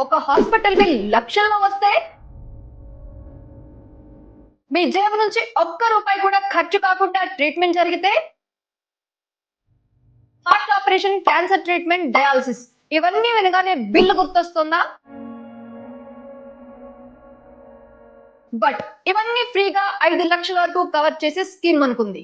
ఒక hospital bill లక్షల్లో వస్తే మీ జేబు నుంచి ఒక్క రూపాయి కూడా ఖర్చు కాకుండా ట్రీట్మెంట్ జరిగితే heart operation, cancer treatment, dialysis ఇవన్నీ వినగానే బిల్లు గుర్తొస్తుందా? బట్ ఇవన్నీ ఫ్రీగా 5 లక్షల వరకు కవర్ చేసే స్కీమ్ అనుకుంది.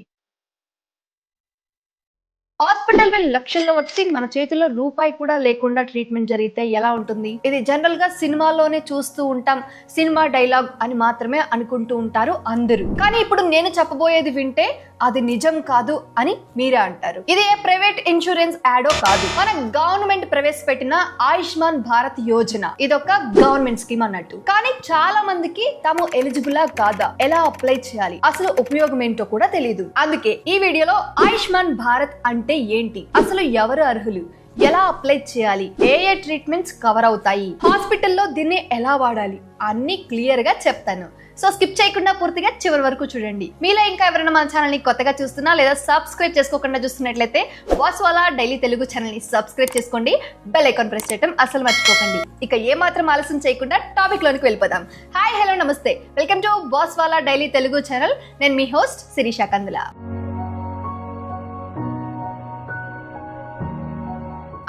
హాస్పిటల్ బిల్ లక్షల్లో వచ్చి మన చేతిలో రూపాయి కూడా లేకుండా ట్రీట్మెంట్ జరిగితే ఎలా ఉంటుంది? ఇది జనరల్ గా సినిమాలోనే చూస్తూ ఉంటాం, సినిమా డైలాగ్ అని మాత్రమే అనుకుంటూ ఉంటారు అందరూ. కానీ ఇప్పుడు నేను చెప్పబోయేది వింటే అది నిజం కాదు అని మీరే అంటారు. ఇది ఏ ప్రైవేట్ ఇన్సూరెన్స్ యాడో కాదు, మన గవర్నమెంట్ ప్రవేశపెట్టిన ఆయుష్మాన్ భారత్ యోజన. ఇదొక గవర్నమెంట్ స్కీమ్ అన్నట్టు. కానీ చాలా మందికి తాము ఎలిజిబుల్ కాదా, ఎలా అప్లై చేయాలి, అసలు ఉపయోగం ఏంటో కూడా తెలియదు. అందుకే ఈ వీడియోలో ఆయుష్మాన్ భారత్ అంటే ఏంటి, అసలు ఎవరు అర్హులు, ఎలా అప్లై చేయాలి, ఏ ట్రీట్మెంట్స్ కవర్ అవుతాయి, హాస్పిటల్లో దీన్ని ఎలా వాడాలి అన్ని క్లియర్ గా చెప్తాను. సో స్కిప్ చేయకుండా పూర్తిగా చివరి వరకు చూడండి. మీలో ఇంకా ఎవరైనా మన ఛానల్ ని కొత్తగా చూస్తున్నా లేదా సబ్స్క్రైబ్ చేసుకోకుండా చూస్తున్నట్లయితే బాస్ వాలా డైలీ తెలుగు ఛానల్ ని సబ్స్క్రైబ్ చేసుకోండి, బెల్ ఐకాన్ ప్రెస్ చేయడం అసలు మర్చిపోకండి. ఇక ఏ మాత్రం ఆలస్యం చేయకుండా టాపిక్ లోనికి వెళ్ళిపోదాం. హాయ్, హలో, నమస్తే, welcome to Bosswallah daily Telugu channel. నేను మీ హోస్ట్ శిరీష కందుల.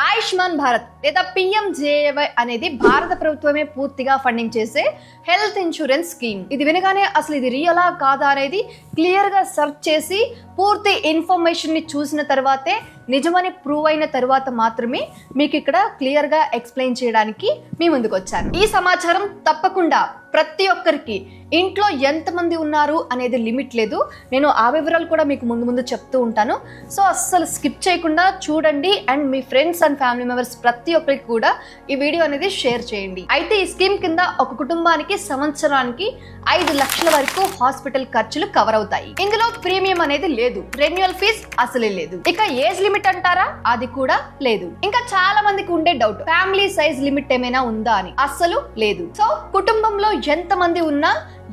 ఆయుష్మాన్ భారత్ లేదా PMJAY అనేది భారత ప్రభుత్వమే పూర్తిగా ఫండింగ్ చేసే హెల్త్ ఇన్సూరెన్స్ స్కీమ్. ఇది వినగానే అసలు ఇది రియలా కాదా అనేది క్లియర్ గా సెర్చ్ చేసి పూర్తి ఇన్ఫర్మేషన్ ని చూసిన తర్వాతే, నిజమని ప్రూవ్ అయిన తర్వాత మాత్రమే మీకు ఇక్కడ క్లియర్ గా ఎక్స్ప్లెయిన్ చేయడానికి మీ ముందుకు వచ్చాను. ఈ సమాచారం తప్పకుండా ప్రతి ఒక్కరికి, ఇంట్లో ఎంతమంది ఉన్నారు అనేది లిమిట్ లేదు, నేను ఆ వివరాలు కూడా మీకు ముందు చెప్తూ ఉంటాను. సో అస్సలు స్కిప్ చేయకుండా చూడండి and me friends and family members ప్రతి ఒక్కరికి కూడా ఈ వీడియో అనేది షేర్ చేయండి. అయితే ఈ స్కీమ్ కింద ఒక కుటుంబానికి సంవత్సరానికి 5 లక్షల వరకు హాస్పిటల్ ఖర్చులు కవర్ అవుతాయి. ఇందులో ప్రీమియం అనేది లేదు, రెన్యువల్ ఫీజ్ అసలే లేదు. ఇక ఏజ్ లిమిట్ అంటారా, అది కూడా లేదు. ఇంకా చాలా మందికి ఉండే డౌట్, ఫ్యామిలీ సైజ్ లిమిట్ ఏమైనా ఉందా అని. అస్సలు లేదు. సో కుటుంబంలో ఎంత మంది ఉన్నా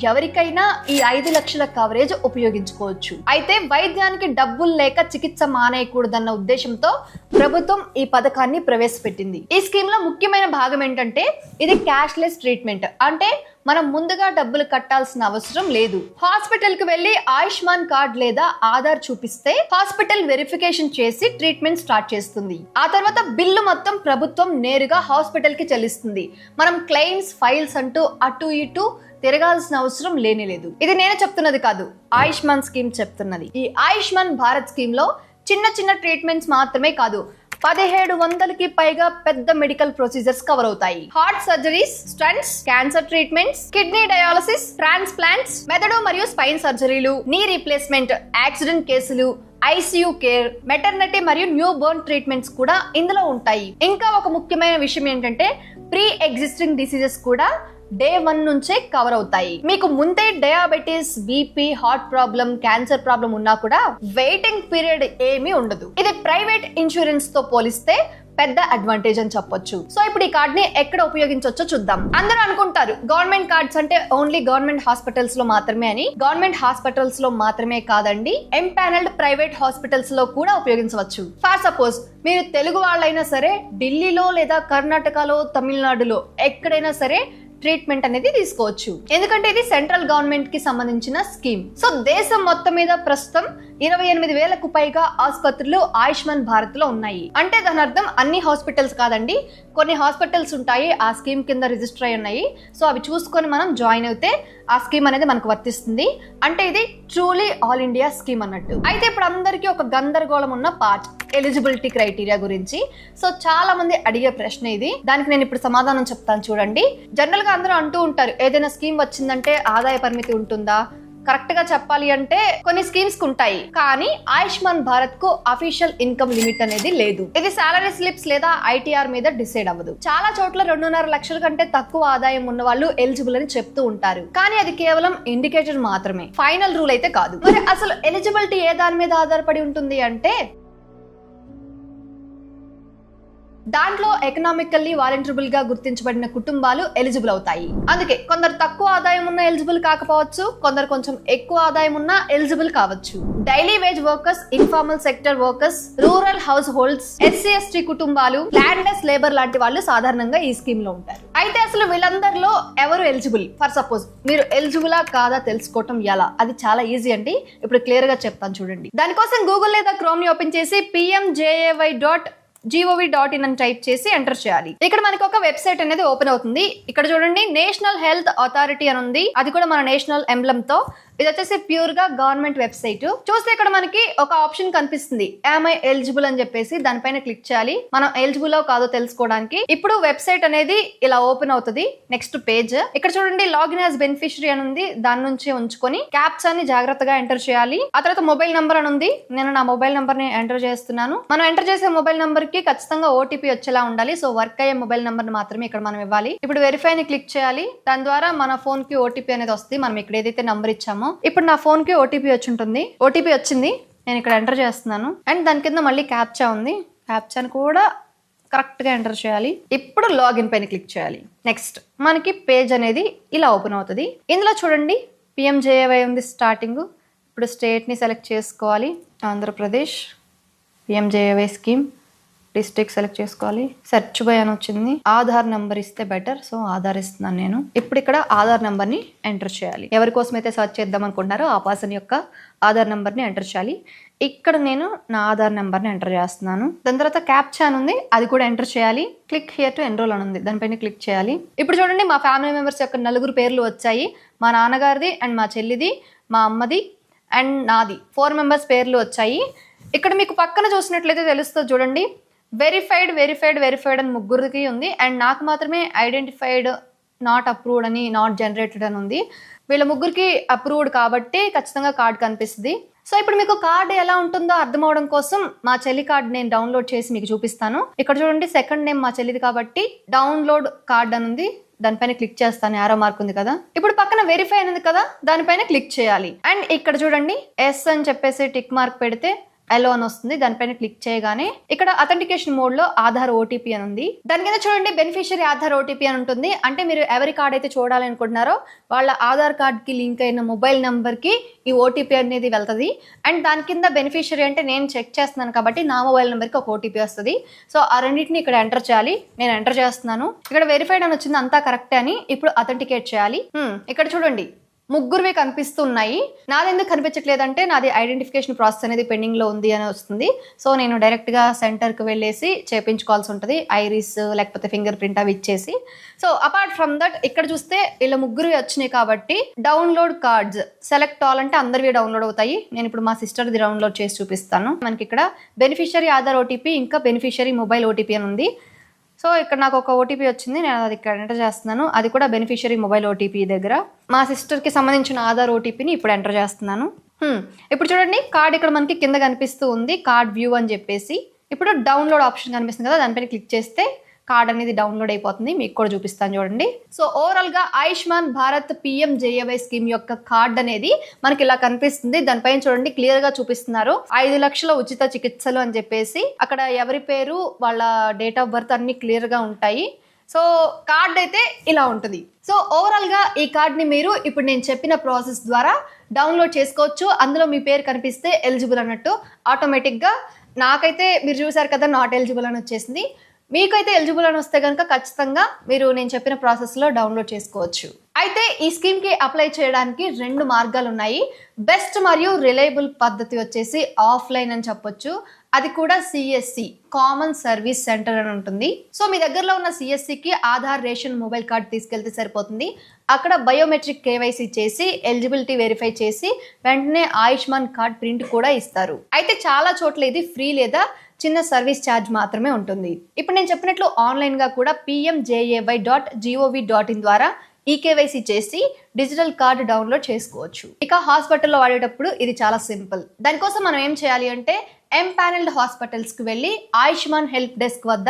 ఎవరికైనా ఈ 5 లక్షల కవరేజ్ ఉపయోగించుకోవచ్చు. అయితే వైద్యానికి డబ్బులు లేక చికిత్స మానేయకూడదన్న ఉద్దేశంతో ప్రభుత్వం ఈ పథకాన్ని ప్రవేశపెట్టింది. ఈ స్కీమ్ లో ముఖ్యమైన భాగం ఏంటంటే ఇది క్యాష్లెస్ ట్రీట్మెంట్. అంటే మనం ముందుగా డబ్బులు కట్టాల్సిన అవసరం లేదు. హాస్పిటల్ కి వెళ్లి ఆయుష్మాన్ కార్డ్ లేదా ఆధార్ చూపిస్తే హాస్పిటల్ వెరిఫికేషన్ చేసి ట్రీట్మెంట్ స్టార్ట్ చేస్తుంది. ఆ తర్వాత బిల్లు మొత్తం ప్రభుత్వం నేరుగా హాస్పిటల్ కి చెల్లిస్తుంది. మనం క్లెయిమ్స్, ఫైల్స్ అంటూ అటు ఇటు తిరగాల్సిన అవసరం లేనేలేదు. ఇది నేను చెప్తున్నది కాదు, ఆయుష్మాన్ స్కీమ్ చెప్తున్నది. ఈ ఆయుష్మాన్ భారత్ స్కీమ్ లో చిన్న ట్రీట్మెంట్స్ మాత్రమే కాదు, 1700కి పైగా పెద్ద మెడికల్ ప్రొసీజర్స్ కవర్ అవుతాయి. Heart surgeries, stents, cancer treatments, kidney dialysis, transplants, మెదడు మరియు స్పైన్ సర్జరీలు, నీ రీప్లేస్మెంట్, యాక్సిడెంట్ కేసులు, ICU కేర్, మెటర్నిటీ మరియు న్యూ బోర్న్ ట్రీట్మెంట్స్ కూడా ఇందులో ఉంటాయి. ఇంకా ఒక ముఖ్యమైన విషయం ఏంటంటే ప్రీ ఎగ్జిస్టింగ్ డిసీజెస్ కూడా డే 1 నుంచే కవర్ అవుతాయి. మీకు ముందే diabetes, BP, heart problem, cancer problem ఉన్నా కూడా వెయిటింగ్ పీరియడ్ ఏమీ ఉండదు. ఇది ప్రైవేట్ ఇన్సూరెన్స్ తో పోలిస్తే పెద్ద అడ్వాంటేజ్ అని చెప్పొచ్చు. సో ఇప్పుడు ఈ కార్డ్ ని ఎక్కడ ఉపయోగించవచ్చో చూద్దాం. అందరూ అనుకుంటారు గవర్నమెంట్ కార్డ్స్ అంటే ఓన్లీ గవర్నమెంట్ హాస్పిటల్స్ లో మాత్రమే అని. గవర్నమెంట్ హాస్పిటల్స్ లో మాత్రమే కాదండి, ఎంపానల్డ్ ప్రైవేట్ హాస్పిటల్స్ లో కూడా ఉపయోగించవచ్చు. ఫర్ సపోజ్ మీరు తెలుగు వాళ్ళైనా సరే ఢిల్లీలో లేదా కర్ణాటకలో, తమిళనాడులో ఎక్కడైనా సరే ట్రీట్మెంట్ అనేది తీసుకోవచ్చు. ఎందుకంటే ఇది సెంట్రల్ గవర్నమెంట్ కి సంబంధించిన స్కీమ్. సో దేశం మొత్తం మీద ప్రస్తుతం 28,000కు పైగా ఆసుపత్రులు ఆయుష్మాన్ భారత్ లో ఉన్నాయి. అంటే దాని అర్థం అన్ని హాస్పిటల్స్ కాదండి, కొన్ని హాస్పిటల్స్ ఉంటాయి ఆ స్కీమ్ కింద రిజిస్టర్ అయి ఉన్నాయి. సో అవి చూసుకొని మనం జాయిన్ అయితే ఆ స్కీమ్ అనేది మనకు వర్తిస్తుంది. అంటే ఇది ట్రూలీ ఆల్ ఇండియా స్కీమ్ అన్నట్టు. అయితే ఇప్పుడు అందరికీ ఒక గందరగోళం ఉన్న పార్ట్ ఎలిజిబిలిటీ క్రైటీరియా గురించి. సో చాలా మంది అడిగే ప్రశ్న ఇది, దానికి నేను ఇప్పుడు సమాధానం చెప్తాను చూడండి. జనరల్ గా అందరూ అంటూ ఉంటారు ఏదైనా స్కీమ్ వచ్చిందంటే ఆదాయ పరిమితి ఉంటుందా? కరెక్ట్ గా చెప్పాలి అంటే కొన్ని స్కీమ్స్ ఉంటాయి, కానీ ఆయుష్మాన్ భారత్ కు అఫీషియల్ ఇన్కమ్ లిమిట్ అనేది లేదు. ఇది సాలరీ స్లిప్స్ లేదా ITR మీద డిసైడ్ అవ్వదు. చాలా చోట్ల 2.5 లక్షల కంటే తక్కువ ఆదాయం ఉన్న వాళ్ళు ఎలిజిబుల్ అని చెప్తూ ఉంటారు, కానీ అది కేవలం ఇండికేటర్ మాత్రమే, ఫైనల్ రూల్ అయితే కాదు. మరి అసలు ఎలిజిబిలిటీ ఏ దాని మీద ఆధారపడి ఉంటుంది అంటే దాంట్లో ఎకనామికల్లీ వాలంటరబుల్ గా గుర్తించబడిన కుటుంబాలు ఎలిజిబుల్ అవుతాయి. అందుకే కొందరు తక్కువ ఆదాయం ఉన్న ఎలిజిబుల్ కాకపోవచ్చు, కొందరు కొంచెం ఎక్కువ ఆదాయం ఉన్న ఎలిజిబుల్ కావచ్చు. Daily wage workers, informal sector workers, rural house holds, SC/ST కుటుంబాలు, ల్యాండ్లెస్ లేబర్ లాంటి వాళ్ళు సాధారణంగా ఈ స్కీమ్ లో ఉంటారు. అయితే అసలు వీళ్ళందరిలో ఎవరు ఎలిజిబుల్? ఫర్ సపోజ్ మీరు ఎలిజిబులా కాదా తెలుసుకోవటం ఎలా? అది చాలా ఈజీ అండి. ఇప్పుడు క్లియర్ గా చెప్తాను చూడండి. దానికోసం గూగుల్ లేదా క్రోమ్ ని ఓపెన్ చేసి pmjay.gov.in అని టైప్ చేసి ఎంటర్ చేయాలి. ఇక్కడ మనకి ఒక వెబ్సైట్ అనేది ఓపెన్ అవుతుంది. ఇక్కడ చూడండి నేషనల్ హెల్త్ అథారిటీ అని ఉంది. అది కూడా మన నేషనల్ ఎంబ్లమ్ తో. ఇది వచ్చేసి ప్యూర్ గా గవర్నమెంట్ వెబ్సైట్. చూస్తే ఇక్కడ మనకి ఒక ఆప్షన్ కనిపిస్తుంది, am I eligible అని చెప్పేసి. దానిపైన క్లిక్ చేయాలి మనం ఎలిజిబుల్ కాదో తెలుసుకోవడానికి. ఇప్పుడు వెబ్సైట్ అనేది ఇలా ఓపెన్ అవుతుంది. నెక్స్ట్ పేజ్ ఇక్కడ చూడండి లాగిన్ యాజ్ బెనిఫిషియరీ అని ఉంది. దాని నుంచి ఉంచుకొని క్యాప్చా ని జాగ్రత్తగా ఎంటర్ చేయాలి. ఆ తర్వాత మొబైల్ నంబర్ అని ఉంది. నేను నా మొబైల్ నంబర్ ని ఎంటర్ చేస్తున్నాను. మనం ఎంటర్ చేసే మొబైల్ నంబర్ కి ఖచ్చితంగా OTP వచ్చేలా ఉండాలి. సో వర్క్ అయ్యే మొబైల్ నంబర్ ని మాత్రమే ఇక్కడ మనం ఇవ్వాలి. ఇప్పుడు వెరిఫై ని క్లిక్ చేయాలి. దాని ద్వారా మన ఫోన్ కి OTP అనేది వస్తుంది. మనం ఇక్కడ ఏదైతే నంబర్ ఇచ్చామో ఇప్పుడు నా ఫోన్ కి OTP వచ్చి ఉంటుంది. OTP వచ్చింది, నేను ఇక్కడ ఎంటర్ చేస్తున్నాను. అండ్ దాని కింద మళ్ళీ క్యాప్చా ఉంది. క్యాప్చాని కూడా కరెక్ట్ గా ఎంటర్ చేయాలి. ఇప్పుడు లాగిన్ పైన క్లిక్ చేయాలి. నెక్స్ట్ మనకి పేజ్ అనేది ఇలా ఓపెన్ అవుతుంది. ఇందులో చూడండి PMJAY ఉంది స్టార్టింగ్. ఇప్పుడు స్టేట్ ని సెలెక్ట్ చేసుకోవాలి. Andhra Pradesh PMJAY scheme. District select చేసుకోవాలి. సెర్చ్ బై అని వచ్చింది. ఆధార్ నెంబర్ ఇస్తే బెటర్, సో ఆధార్ ఇస్తున్నాను నేను. ఇప్పుడు ఇక్కడ ఆధార్ నెంబర్ ని ఎంటర్ చేయాలి. ఎవరి కోసం అయితే సర్చ్ చేద్దాం అనుకుంటారో ఆ పర్సన్ యొక్క ఆధార్ నెంబర్ ని ఎంటర్ చేయాలి. ఇక్కడ నేను నా ఆధార్ నెంబర్ ని ఎంటర్ చేస్తున్నాను. దాని తర్వాత క్యాప్చా అని ఉంది, అది కూడా ఎంటర్ చేయాలి. క్లిక్ హియర్ టు ఎన్రోల్ అని ఉంది, దానిపైన క్లిక్ చేయాలి. ఇప్పుడు చూడండి మా ఫ్యామిలీ మెంబర్స్ యొక్క 4 పేర్లు వచ్చాయి. మా నాన్నగారిది అండ్ మా చెల్లిది, మా అమ్మది అండ్ నాది 4 మెంబర్స్ పేర్లు వచ్చాయి. ఇక్కడ మీకు పక్కన చూసినట్లయితే తెలుస్తుంది చూడండి, వెరిఫైడ్ అని 3కి ఉంది. అండ్ నాకు మాత్రమే ఐడెంటిఫైడ్ నాట్ అప్రూవ్డ్ అని, నాట్ జనరేటెడ్ అని ఉంది. వీళ్ళ 3కి అప్రూవ్డ్ కాబట్టి ఖచ్చితంగా కార్డ్ కనిపిస్తుంది. సో ఇప్పుడు మీకు కార్డ్ ఎలా ఉంటుందో అర్థం అవడం కోసం మా చెల్లి కార్డ్ నేను డౌన్లోడ్ చేసి మీకు చూపిస్తాను. ఇక్కడ చూడండి సెకండ్ నేమ్ మా చెల్లిది కాబట్టి డౌన్లోడ్ కార్డ్ అని ఉంది. దానిపైన క్లిక్ చేస్తాను. యారో మార్క్ ఉంది కదా. ఇప్పుడు పక్కన వెరిఫై అనేది కదా, దానిపైన క్లిక్ చేయాలి. అండ్ ఇక్కడ చూడండి ఎస్ అని చెప్పేసి టిక్ మార్క్ పెడితే ఎలో అని వస్తుంది. దానిపైన క్లిక్ చేయగానే ఇక్కడ అథెంటికేషన్ మోడ్ లో ఆధార్ OTP అని ఉంది. దాని కింద చూడండి బెనిఫిషియరీ ఆధార్ OTP అని ఉంటుంది. అంటే మీరు ఎవరి కార్డ్ అయితే చూడాలనుకుంటున్నారో వాళ్ళ ఆధార్ కార్డ్ కి లింక్ అయిన మొబైల్ నంబర్ కి ఈ OTP అనేది వెళ్తుంది. అండ్ దాని కింద బెనిఫిషియరీ అంటే నేను చెక్ చేస్తున్నాను కాబట్టి నా మొబైల్ నెంబర్ కి ఒక OTP వస్తుంది. సో ఆ రెండింటిని ఇక్కడ ఎంటర్ చేయాలి. నేను ఎంటర్ చేస్తున్నాను. ఇక్కడ వెరిఫైడ్ అని వచ్చింది, అంతా కరెక్టే అని. ఇప్పుడు అథెంటికేట్ చేయాలి. ఇక్కడ చూడండి 3 కనిపిస్తున్నాయి. నాది ఎందుకు కనిపించట్లేదంటే నాది ఐడెంటిఫికేషన్ ప్రాసెస్ అనేది పెండింగ్ లో ఉంది అని వస్తుంది. సో నేను డైరెక్ట్ గా సెంటర్ కి వెళ్ళేసి చేయించుకోవాల్సి ఉంటుంది. ఐరిస్ లేకపోతే ఫింగర్ ప్రింట్ అవి ఇచ్చేసి. సో అపార్ట్ ఫ్రమ్ దట్ ఇక్కడ చూస్తే వీళ్ళ 3 వచ్చినాయి కాబట్టి డౌన్లోడ్ కార్డ్స్ సెలెక్ట్ ఆల్ అంటే అందరివి డౌన్లోడ్ అవుతాయి. నేను ఇప్పుడు మా సిస్టర్ది డౌన్లోడ్ చేసి చూపిస్తాను. మనకి ఇక్కడ బెనిఫిషియరీ ఆధార్ OTP ఇంకా బెనిఫిషియరీ మొబైల్ OTP అని ఉంది. సో ఇక్కడ నాకు ఒక OTP వచ్చింది, నేను అది ఇక్కడ ఎంటర్ చేస్తున్నాను. అది కూడా బెనిఫిషియరీ మొబైల్ OTP దగ్గర. మా సిస్టర్కి సంబంధించిన ఆధార్ OTPని ఇప్పుడు ఎంటర్ చేస్తున్నాను. ఇప్పుడు చూడండి కార్డ్ ఇక్కడ మనకి కింద కనిపిస్తూ ఉంది, కార్డ్ వ్యూ అని చెప్పేసి. ఇప్పుడు డౌన్లోడ్ ఆప్షన్ కనిపిస్తుంది కదా, దానిపైన క్లిక్ చేస్తే కార్డ్ అనేది డౌన్లోడ్ అయిపోతుంది. మీకు కూడా చూపిస్తాను చూడండి. సో ఓవరాల్ గా ఆయుష్మాన్ భారత్ PMJAY స్కీమ్ యొక్క కార్డ్ అనేది మనకి ఇలా కనిపిస్తుంది. దానిపైన చూడండి క్లియర్ గా చూపిస్తున్నారు 5 లక్షల ఉచిత చికిత్సలు అని చెప్పేసి. అక్కడ ఎవరి పేరు, వాళ్ళ డేట్ ఆఫ్ బర్త్ అన్ని క్లియర్ గా ఉంటాయి. సో కార్డ్ అయితే ఇలా ఉంటుంది. సో ఓవరాల్ గా ఈ కార్డ్ ని మీరు ఇప్పుడు నేను చెప్పిన ప్రాసెస్ ద్వారా డౌన్లోడ్ చేసుకోవచ్చు. అందులో మీ పేరు కనిపిస్తే ఎలిజిబుల్ అన్నట్టు ఆటోమేటిక్ గా. నాకైతే మీరు చూసారు కదా నాట్ ఎలిజిబుల్ అని వచ్చేసింది. మీకైతే ఎలిజిబుల్ అని వస్తే కనుక ఖచ్చితంగా మీరు నేను చెప్పిన ప్రాసెస్లో డౌన్లోడ్ చేసుకోవచ్చు. అయితే ఈ స్కీమ్కి అప్లై చేయడానికి 2 మార్గాలు ఉన్నాయి. బెస్ట్ మరియు రిలయబుల్ పద్ధతి వచ్చేసి ఆఫ్లైన్ అని చెప్పొచ్చు. అది కూడా CSC కామన్ సర్వీస్ సెంటర్ అని ఉంటుంది. సో మీ దగ్గరలో ఉన్న CSCకి ఆధార్, రేషన్, మొబైల్ కార్డ్ తీసుకెళ్తే సరిపోతుంది. అక్కడ బయోమెట్రిక్ KYC చేసి ఎలిజిబిలిటీ వెరిఫై చేసి వెంటనే ఆయుష్మాన్ కార్డ్ ప్రింట్ కూడా ఇస్తారు. అయితే చాలా చోట్ల ఇది ఫ్రీ లేదా చిన్న సర్వీస్ ఛార్జ్ మాత్రమే ఉంటుంది. ఇప్పుడు నేను చెప్పినట్లు ఆన్లైన్ గా కూడా pmjay.gov.in ద్వారా ఈకేవైసీ చేసి డిజిటల్ కార్డు డౌన్లోడ్ చేసుకోవచ్చు. ఇక హాస్పిటల్లో వాడేటప్పుడు ఇది చాలా సింపుల్. దానికోసం మనం ఏం చేయాలి అంటే ఎంపానల్డ్ హాస్పిటల్స్కి వెళ్ళి ఆయుష్మాన్ హెల్ప్ డెస్క్ వద్ద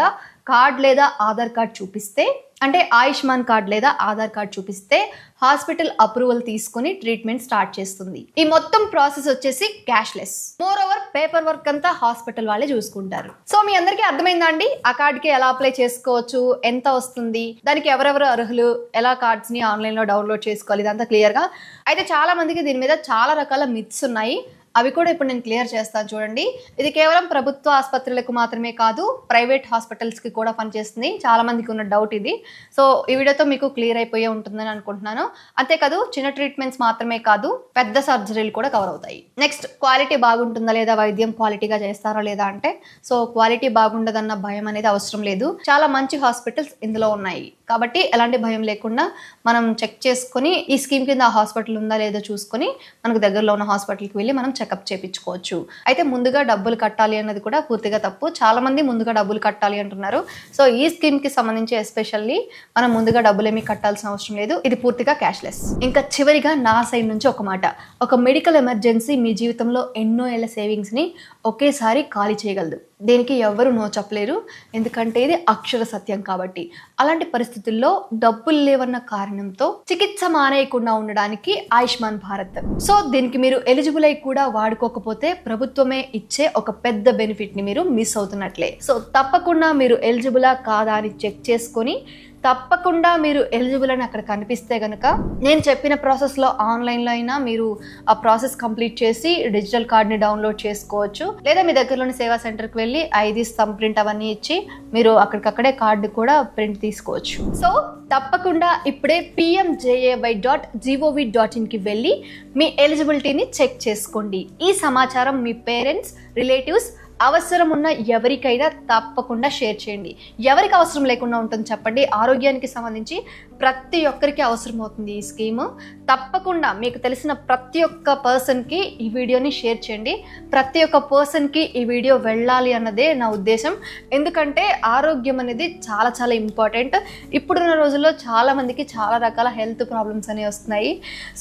కార్డ్ లేదా ఆధార్ కార్డ్ చూపిస్తే, అంటే ఆయుష్మాన్ కార్డ్ లేదా ఆధార్ కార్డ్ చూపిస్తే హాస్పిటల్ అప్రూవల్ తీసుకుని ట్రీట్మెంట్ స్టార్ట్ చేస్తుంది. ఈ మొత్తం ప్రాసెస్ వచ్చేసి cashless. More over paper work అంతా హాస్పిటల్ వాళ్ళే చూసుకుంటారు. సో మీ అందరికీ అర్థమైందా అండి ఆ కార్డ్కి ఎలా అప్లై చేసుకోవచ్చు, ఎంత వస్తుంది, దానికి ఎవరెవరు అర్హులు, ఎలా కార్డ్స్ ని ఆన్లైన్ లో డౌన్లోడ్ చేసుకోవాలి, ఇదంతా క్లియర్ గా. అయితే చాలా మందికి దీని మీద చాలా రకాల మిత్స్ ఉన్నాయి. అవి కూడా ఇప్పుడు నేను క్లియర్ చేస్తాను చూడండి. ఇది కేవలం ప్రభుత్వ ఆసుపత్రులకు మాత్రమే కాదు, ప్రైవేట్ హాస్పిటల్స్కి కూడా పనిచేస్తుంది. చాలా మందికి ఉన్న డౌట్ ఇది. సో ఈ వీడియోతో మీకు క్లియర్ అయిపోయే ఉంటుందని అనుకుంటున్నాను. అంతేకాదు చిన్న ట్రీట్మెంట్స్ మాత్రమే కాదు, పెద్ద సర్జరీలు కూడా కవర్ అవుతాయి. నెక్స్ట్, క్వాలిటీ బాగుంటుందా లేదా, వైద్యం క్వాలిటీగా చేస్తారా లేదా అంటే, సో క్వాలిటీ బాగుండదన్న భయం అనేది అవసరం లేదు. చాలా మంచి హాస్పిటల్స్ ఇందులో ఉన్నాయి కాబట్టి ఎలాంటి భయం లేకుండా మనం చెక్ చేసుకొని ఈ స్కీమ్ కింద ఆ హాస్పిటల్ ఉందా లేదో చూసుకొని మనకు దగ్గరలో ఉన్న హాస్పిటల్కి వెళ్ళి మనం చెకప్ చేయించుకోవచ్చు. అయితే ముందుగా డబ్బులు కట్టాలి అన్నది కూడా పూర్తిగా తప్పు. చాలా మంది ముందుగా డబ్బులు కట్టాలి అంటున్నారు. సో ఈ స్కీమ్ కి సంబంధించి ఎస్పెషల్లీ మనం ముందుగా డబ్బులు ఏమీ కట్టాల్సిన అవసరం లేదు. ఇది పూర్తిగా క్యాష్లెస్. ఇంకా చివరిగా నా సైడ్ నుంచి ఒక మాట, ఒక మెడికల్ ఎమర్జెన్సీ మీ జీవితంలో ఎన్నో ఏళ్ల సేవింగ్స్ ని ఒకేసారి ఖాళీ చేయగలదు. దేనికి ఎవరు నో చెప్పలేరు, ఎందుకంటే ఇది అక్షర సత్యం కాబట్టి. అలాంటి పరిస్థితుల్లో డబ్బులు లేవన్న కారణంతో చికిత్స మానేయకుండా ఉండడానికి ఆయుష్మాన్ భారత్. సో దీనికి మీరు ఎలిజిబుల్ అయి కూడా వాడుకోకపోతే ప్రభుత్వమే ఇచ్చే ఒక పెద్ద బెనిఫిట్ ని మీరు మిస్ అవుతున్నట్లే. సో తప్పకుండా మీరు ఎలిజిబులా కాదా అని చెక్ చేసుకొని, తప్పకుండా మీరు ఎలిజిబుల్ అని అక్కడ కనిపిస్తే కనుక నేను చెప్పిన ప్రాసెస్లో ఆన్లైన్లో అయినా మీరు ఆ ప్రాసెస్ కంప్లీట్ చేసి డిజిటల్ కార్డ్ని డౌన్లోడ్ చేసుకోవచ్చు. లేదా మీ దగ్గరలోని సేవా సెంటర్కి వెళ్ళి ఐడి థంబ్ ప్రింట్ అవన్నీ ఇచ్చి మీరు అక్కడికక్కడే కార్డు కూడా ప్రింట్ తీసుకోవచ్చు. సో తప్పకుండా ఇప్పుడే pmjay.gov.in కి వెళ్ళి మీ ఎలిజిబిలిటీని చెక్ చేసుకోండి. ఈ సమాచారం మీ పేరెంట్స్, రిలేటివ్స్, అవసరం ఉన్న ఎవరికైనా తప్పకుండా షేర్ చేయండి. ఎవరికి అవసరం లేకుండా ఉంటుంది చెప్పండి? ఆరోగ్యానికి సంబంధించి ప్రతి ఒక్కరికి అవసరం అవుతుంది ఈ స్కీము. తప్పకుండా మీకు తెలిసిన ప్రతి ఒక్క పర్సన్కి ఈ వీడియోని షేర్ చేయండి. ప్రతి ఒక్క పర్సన్కి ఈ వీడియో వెళ్ళాలి అన్నదే నా ఉద్దేశం. ఎందుకంటే ఆరోగ్యం అనేది చాలా చాలా ఇంపార్టెంట్. ఇప్పుడున్న రోజుల్లో చాలా మందికి చాలా రకాల హెల్త్ ప్రాబ్లమ్స్ అనేవి వస్తున్నాయి.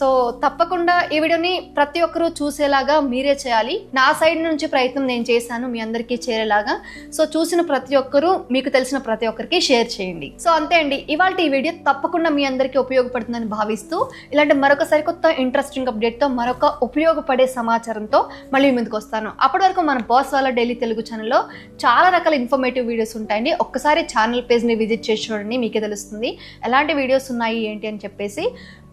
సో తప్పకుండా ఈ వీడియోని ప్రతి ఒక్కరూ చూసేలాగా మీరే చేయాలి. నా సైడ్ నుంచి ప్రయత్నం నేను చేశాను మీ అందరికీ చేరేలాగా. సో చూసిన ప్రతి ఒక్కరూ మీకు తెలిసిన ప్రతి ఒక్కరికి షేర్ చేయండి. సో అంతే అండి, ఇవాళ ఈ వీడియో తప్పకుండా మీ అందరికీ ఉపయోగపడుతుందని భావిస్తూ ఇలాంటి మరొక సరికొత్త ఇంట్రెస్టింగ్ అప్డేట్తో, మరొక ఉపయోగపడే సమాచారంతో మళ్ళీ ముందుకు వస్తాను. అప్పటి వరకు మన బాస్ వాళ్ళ డైలీ తెలుగు ఛానల్లో చాలా రకాల ఇన్ఫర్మేటివ్ వీడియోస్ ఉంటాయండి. ఒక్కసారి ఛానల్ పేజ్ని విజిట్ చేసి చూడండి, మీకే తెలుస్తుంది ఎలాంటి వీడియోస్ ఉన్నాయి ఏంటి అని చెప్పేసి.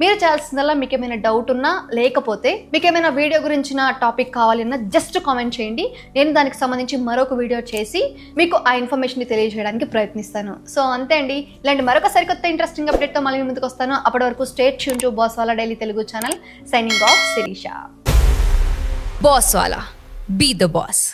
మీరు చేయాల్సిందల్లా మీకు ఏమైనా డౌట్ ఉన్నా, లేకపోతే మీకు ఏమైనా వీడియో గురించిన టాపిక్ కావాలన్నా జస్ట్ కామెంట్ చేయండి. నేను దానికి సంబంధించి మరొక వీడియో చేసి మీకు ఆ ఇన్ఫర్మేషన్ ని తెలియజేయడానికి ప్రయత్నిస్తాను. సో అంతే అండి, ఇలాంటి మరొక సరికొత్త ఇంట్రెస్టింగ్ అప్డేట్ తో మళ్ళీ ముందుకు వస్తాను. అప్పటి వరకు stay tuned to Bosswallah daily Telugu channel. Signing off, Sirisha. Bosswallah, be the boss.